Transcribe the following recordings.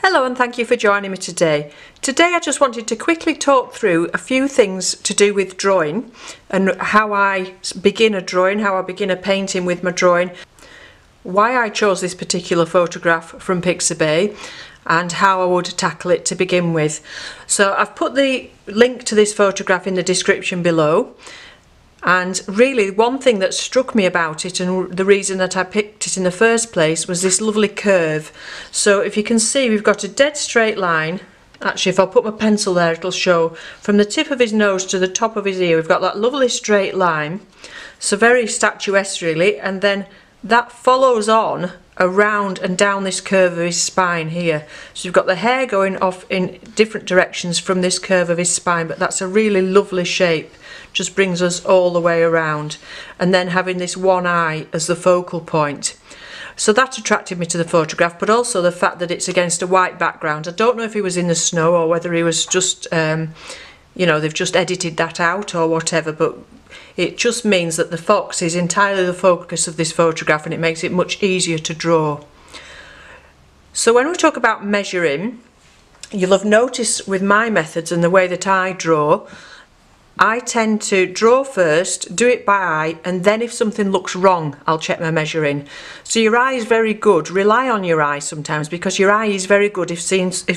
Hello and thank you for joining me today. Today I just wanted to quickly talk through a few things to do with drawing and how I begin a drawing, how I begin a painting with my drawing, why I chose this particular photograph from Pixabay and how I would tackle it to begin with. So I've put the link to this photograph in the description below. And really one thing that struck me about it, and the reason that I picked it in the first place, was this lovely curve. So if you can see, we've got a dead straight line. Actually, if I put my pencil there, it'll show from the tip of his nose to the top of his ear. We've got that lovely straight line, so very statuesque really, and then that follows on around and down this curve of his spine here. So you've got the hair going off in different directions from this curve of his spine, but that's a really lovely shape. Just brings us all the way around, and then having this one eye as the focal point. So that attracted me to the photograph, but also the fact that it's against a white background. I don't know if he was in the snow or whether he was just you know, they've just edited that out or whatever, but it just means that the fox is entirely the focus of this photograph, and it makes it much easier to draw. So when we talk about measuring, you'll have noticed with my methods and the way that I draw, I tend to draw first, do it by eye, and then if something looks wrong, I'll check my measuring. So your eye is very good. Rely on your eye sometimes, because your eye is very good if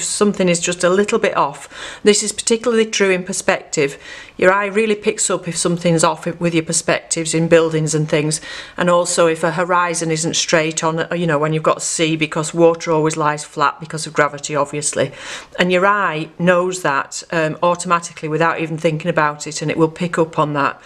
something is just a little bit off. This is particularly true in perspective. Your eye really picks up if something's off with your perspectives in buildings and things, and also if a horizon isn't straight on, you know, when you've got sea, because water always lies flat because of gravity, obviously. And your eye knows that automatically without even thinking about it, and it will pick up on that.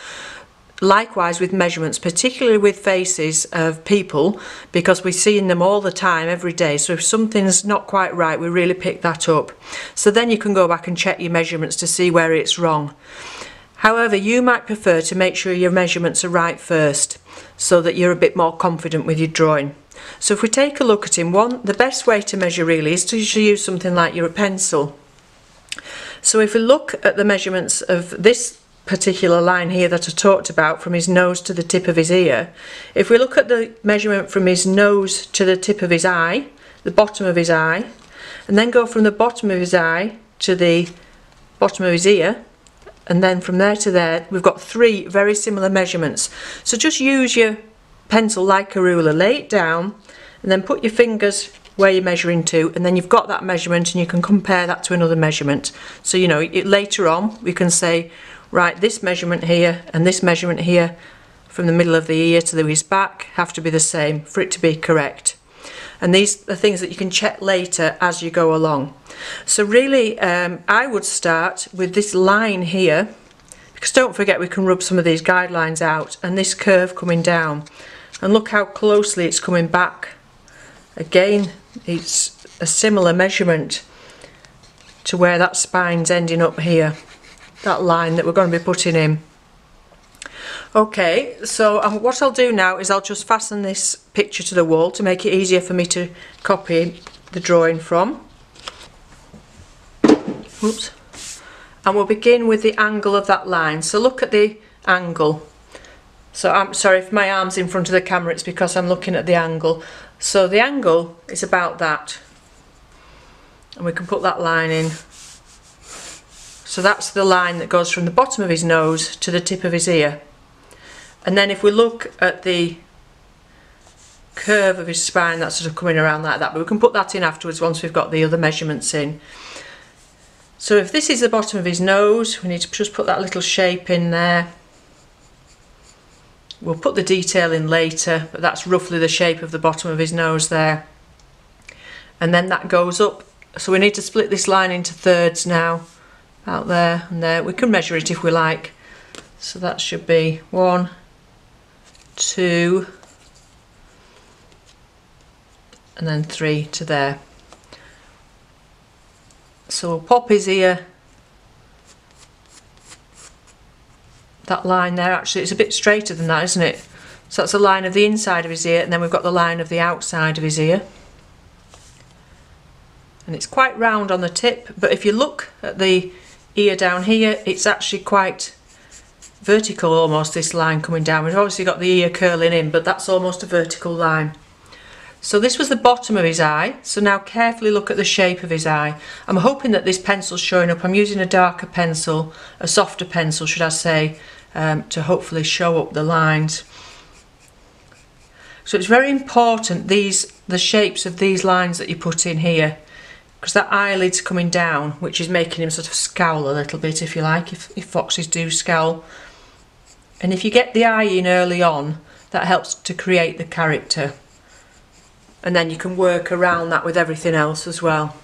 Likewise with measurements, particularly with faces of people, because we're seeing them all the time, every day. So if something's not quite right, we really pick that up. So then you can go back and check your measurements to see where it's wrong. However, you might prefer to make sure your measurements are right first, so that you're a bit more confident with your drawing. So if we take a look at him, the best way to measure really is to use something like your pencil. So if we look at the measurements of this particular line here that I talked about, from his nose to the tip of his ear, if we look at the measurement from his nose to the tip of his eye, the bottom of his eye, and then go from the bottom of his eye to the bottom of his ear, and then from there to there, we've got three very similar measurements. So just use your pencil like a ruler, lay it down, and then put your fingers where you're measuring to, and then you've got that measurement, and you can compare that to another measurement. So you know, later on we can say, right, this measurement here and this measurement here from the middle of the ear to his back have to be the same for it to be correct. And these are things that you can check later as you go along. So really I would start with this line here, because don't forget we can rub some of these guidelines out, and this curve coming down, and look how closely it's coming back. Again, it's a similar measurement to where that spine's ending up here, that line that we're going to be putting in. Okay, so what I'll do now is I'll just fasten this picture to the wall to make it easier for me to copy the drawing from. Oops. And we'll begin with the angle of that line. So look at the angle. So I'm sorry if my arm's in front of the camera, it's because I'm looking at the angle. So the angle is about that, and we can put that line in. So that's the line that goes from the bottom of his nose to the tip of his ear. And then if we look at the curve of his spine, that's sort of coming around like that, but we can put that in afterwards once we've got the other measurements in. So if this is the bottom of his nose, we need to just put that little shape in there. We'll put the detail in later, but that's roughly the shape of the bottom of his nose there. And then that goes up. So we need to split this line into thirds now. Out there and there. We can measure it if we like. So that should be 1, 2, and then 3 to there. So we'll pop his ear, that line there. Actually it's a bit straighter than that, isn't it? So that's the line of the inside of his ear, and then we've got the line of the outside of his ear, and it's quite round on the tip, but if you look at the ear down here, it's actually quite vertical almost, this line coming down. We've obviously got the ear curling in, but that's almost a vertical line. So this was the bottom of his eye. So now carefully look at the shape of his eye. I'm hoping that this pencil's showing up. I'm using a darker pencil, a softer pencil should I say, to hopefully show up the lines. So it's very important the shapes of these lines that you put in here, because that eyelid's coming down, which is making him sort of scowl a little bit, if you like, if foxes do scowl. And if you get the eye in early on, that helps to create the character. And then you can work around that with everything else as well.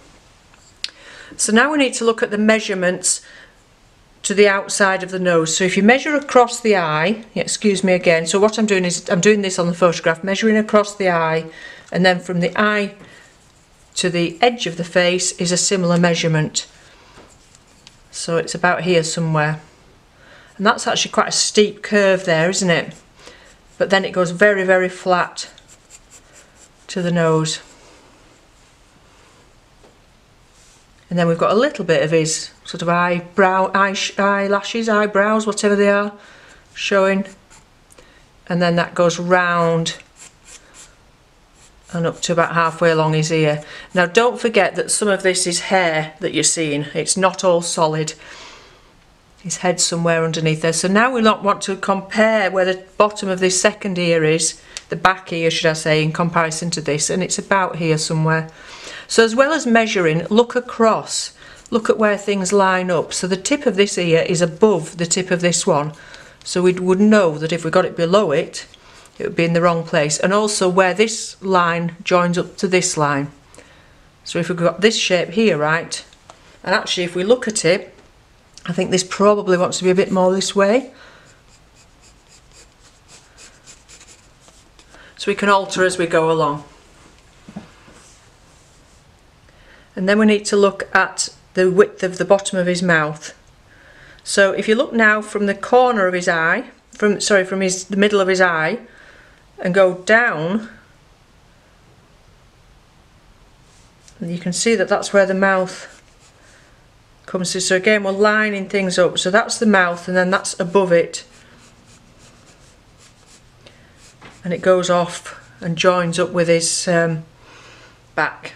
So now we need to look at the measurements to the outside of the nose. So if you measure across the eye, excuse me again, so what I'm doing is I'm doing this on the photograph, measuring across the eye, and then from the eye to the edge of the face is a similar measurement. So it's about here somewhere. And that's actually quite a steep curve there, isn't it? But then it goes very, very flat to the nose. And then we've got a little bit of his sort of eyelashes, eyebrows, whatever they are, showing. And then that goes round and up to about halfway along his ear. Now don't forget that some of this is hair that you're seeing. It's not all solid. His head's somewhere underneath there. So now we want to compare where the bottom of this second ear is, the back ear should I say, in comparison to this, and it's about here somewhere. So as well as measuring, look across, look at where things line up. So the tip of this ear is above the tip of this one, so we would know that if we got it below it, it would be in the wrong place. And also where this line joins up to this line. So if we've got this shape here, right, and actually if we look at it, I think this probably wants to be a bit more this way. So we can alter as we go along. And then we need to look at the width of the bottom of his mouth. So if you look now from the corner of his eye, from the middle of his eye, and go down, and you can see that that's where the mouth comes to. So again, we're lining things up. So that's the mouth, and then that's above it, and it goes off and joins up with his back.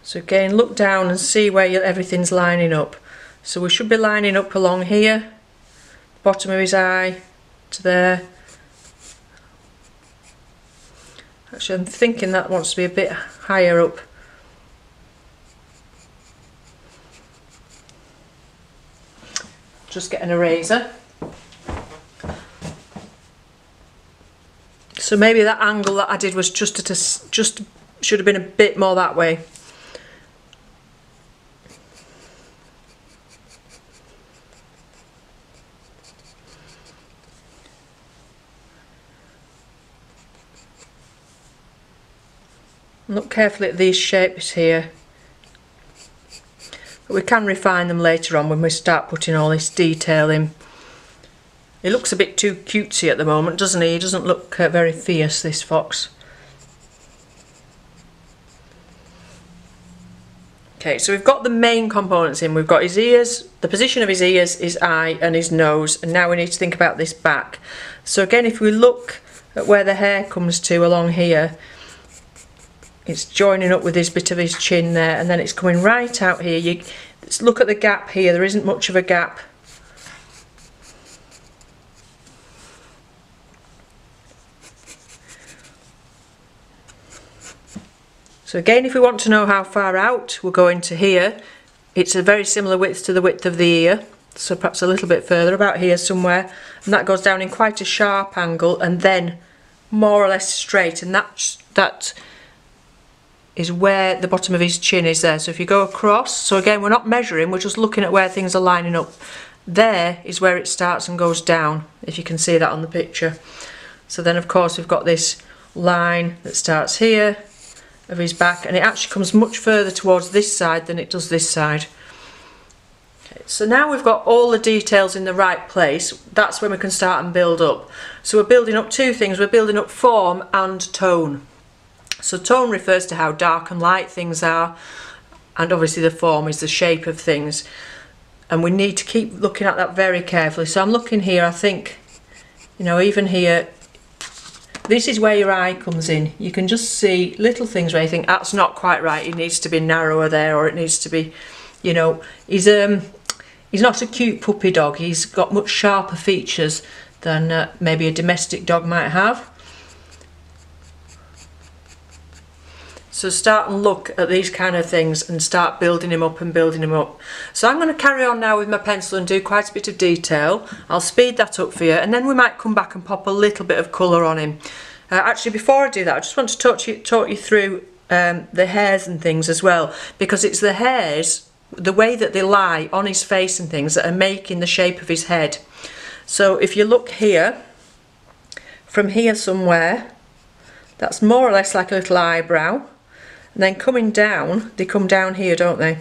So again, look down and see where everything's lining up. So we should be lining up along here, bottom of his eye to there. Actually, I'm thinking that wants to be a bit higher up. Just get an eraser. So maybe that angle that I did was just should have been a bit more that way. Look carefully at these shapes here, but we can refine them later on when we start putting all this detail in. He looks a bit too cutesy at the moment, doesn't he? He doesn't look very fierce, this fox. Okay, so we've got the main components in. We've got his ears, the position of his ears, his eye and his nose, and now we need to think about this back. So again, if we look at where the hair comes to along here, it's joining up with this bit of his chin there, and then it's coming right out here. Let's look at the gap here. There isn't much of a gap. So again, if we want to know how far out we're going to here, it's a very similar width to the width of the ear, so perhaps a little bit further, about here somewhere, and that goes down in quite a sharp angle and then more or less straight, and that is where the bottom of his chin is there. So if you go across, so again we're not measuring, we're just looking at where things are lining up. There is where it starts and goes down, if you can see that on the picture. So then of course we've got this line that starts here of his back, and it actually comes much further towards this side than it does this side. Okay, so now we've got all the details in the right place, that's when we can start and build up. So we're building up two things, we're building up form and tone. So tone refers to how dark and light things are, and obviously the form is the shape of things, and we need to keep looking at that very carefully. So I'm looking here, I think You know, even here, this is where your eye comes in. You can just see little things where you think that's not quite right, it needs to be narrower there, or it needs to be, you know, he's not a cute puppy dog. He's got much sharper features than maybe a domestic dog might have. So start and look at these kind of things and start building him up and building him up. So I'm going to carry on now with my pencil and do quite a bit of detail. I'll speed that up for you, and then we might come back and pop a little bit of colour on him. Actually, before I do that, I just want to talk you through the hairs and things as well, because it's the hairs, the way that they lie on his face and things, that are making the shape of his head. So if you look here, from here somewhere, that's more or less like a little eyebrow. And then coming down, they come down here, don't they?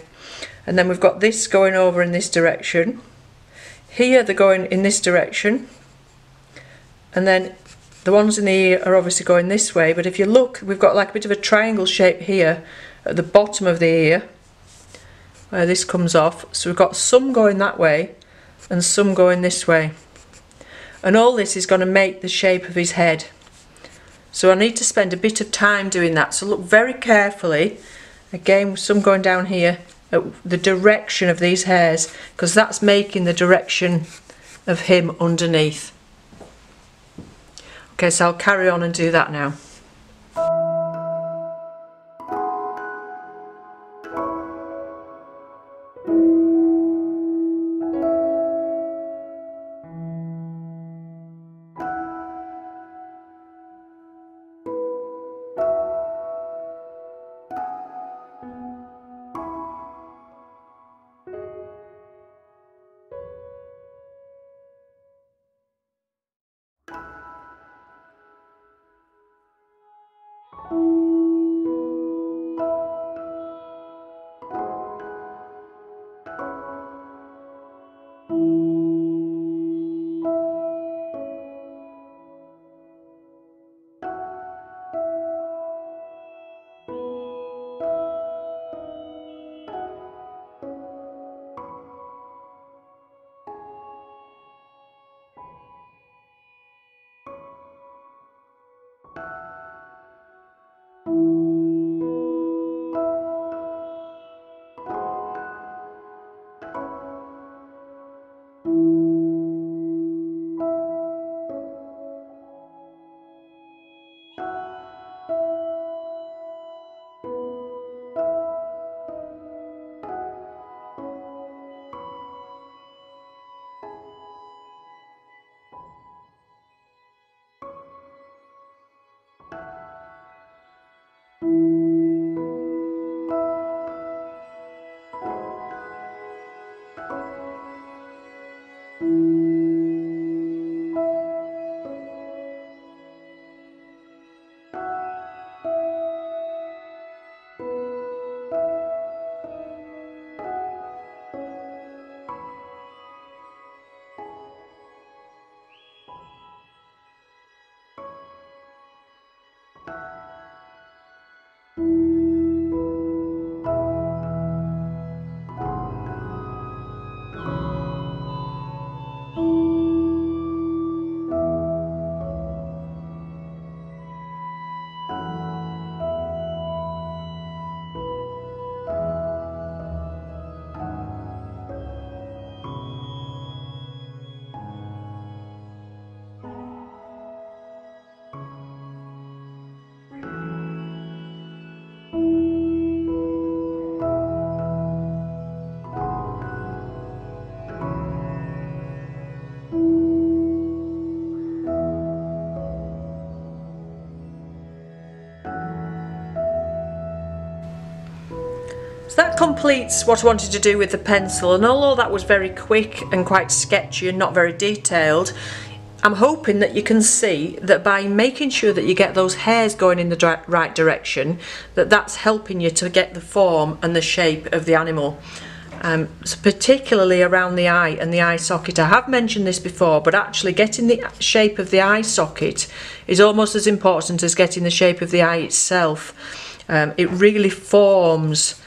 And then we've got this going over in this direction. Here they're going in this direction. And then the ones in the ear are obviously going this way. But if you look, we've got like a bit of a triangle shape here at the bottom of the ear, where this comes off. So we've got some going that way and some going this way. And all this is going to make the shape of his head. So I need to spend a bit of time doing that. So look very carefully. Again, some going down here at the direction of these hairs, because that's making the direction of him underneath. Okay, so I'll carry on and do that now. So that completes what I wanted to do with the pencil, and although that was very quick and quite sketchy and not very detailed, I'm hoping that you can see that by making sure that you get those hairs going in the right direction, that's helping you to get the form and the shape of the animal. So particularly around the eye and the eye socket. I have mentioned this before, but actually getting the shape of the eye socket is almost as important as getting the shape of the eye itself. It really forms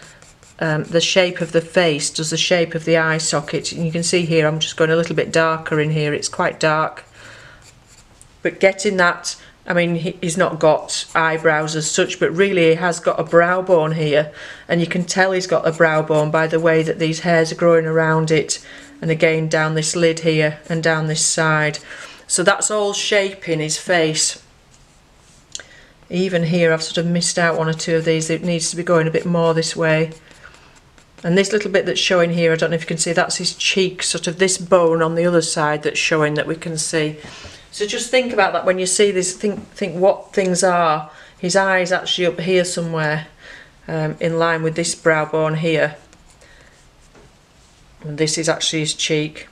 the shape of the face, does the shape of the eye socket. And you can see here I'm just going a little bit darker in here, it's quite dark. but getting that, I mean, he's not got eyebrows as such, but really he has got a brow bone here, and you can tell he's got a brow bone by the way that these hairs are growing around it, and again down this lid here and down this side. So that's all shaping his face. Even here I've sort of missed out one or two of these. It needs to be going a bit more this way. And this little bit that's showing here, I don't know if you can see, that's his cheek, sort of this bone on the other side that's showing that we can see. So just think about that when you see this, think what things are. His eye's actually up here somewhere, in line with this brow bone here. And this is actually his cheek.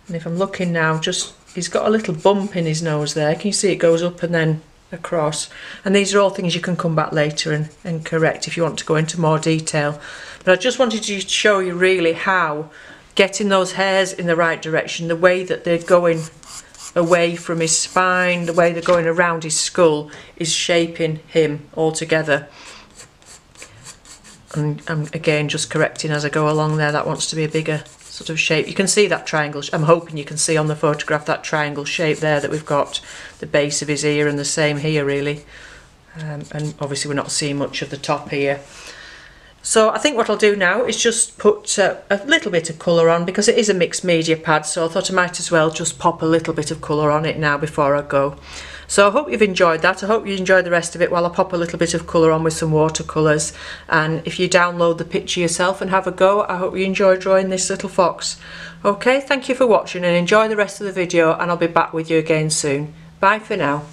And if I'm looking now, just, he's got a little bump in his nose there. Can you see it goes up and then across? And these are all things you can come back later and correct if you want to go into more detail. But I just wanted to show you really how getting those hairs in the right direction, the way that they're going away from his spine, the way they're going around his skull, is shaping him altogether. And I'm again just correcting as I go along there. That wants to be a bigger sort of shape. You can see that triangle. I'm hoping you can see on the photograph that triangle shape there that we've got, the base of his ear, and the same here really. And obviously we're not seeing much of the top here. So I think what I'll do now is just put a little bit of colour on, because it is a mixed media pad, so I thought I might as well just pop a little bit of colour on it now before I go. So I hope you've enjoyed that. I hope you enjoyed the rest of it while I pop a little bit of colour on with some watercolours. And if you download the picture yourself and have a go, I hope you enjoy drawing this little fox. Okay, thank you for watching and enjoy the rest of the video, and I'll be back with you again soon. Bye for now.